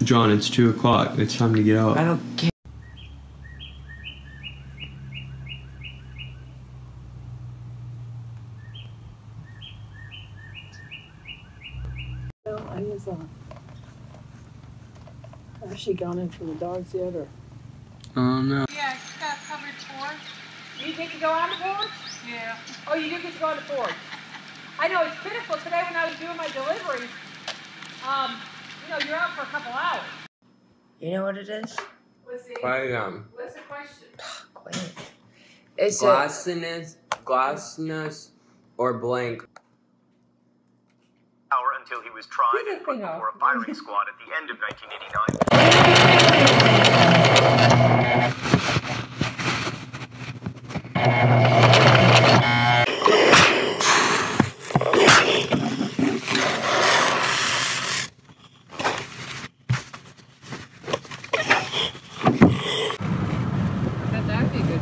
John, it's 2 o'clock. It's time to get out. I don't care. Well, I was, has she gone in for the dogs yet, or? No. Yeah, she's got a covered porch. You get to go on the porch? Yeah. Oh, you do get to go on the porch. I know, it's pitiful. Today when I was doing my deliveries, you know, you're out for a couple hours. You know what it is? What's the question? Quiet. It's Glassness or blank. Until he was tried and put before a firing squad at the end of 1989. That'd be good.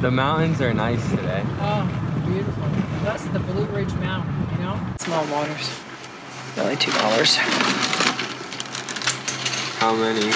The mountains are nice today. Oh, beautiful. That's the Blue Ridge Mountain, you know? small waters. Only $2. How many?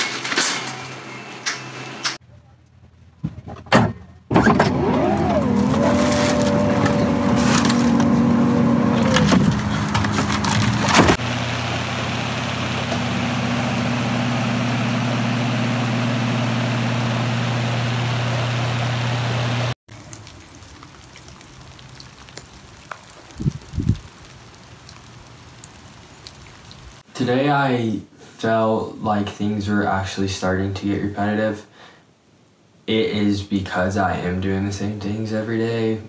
Today I felt like things were actually starting to get repetitive. It is because I am doing the same things every day.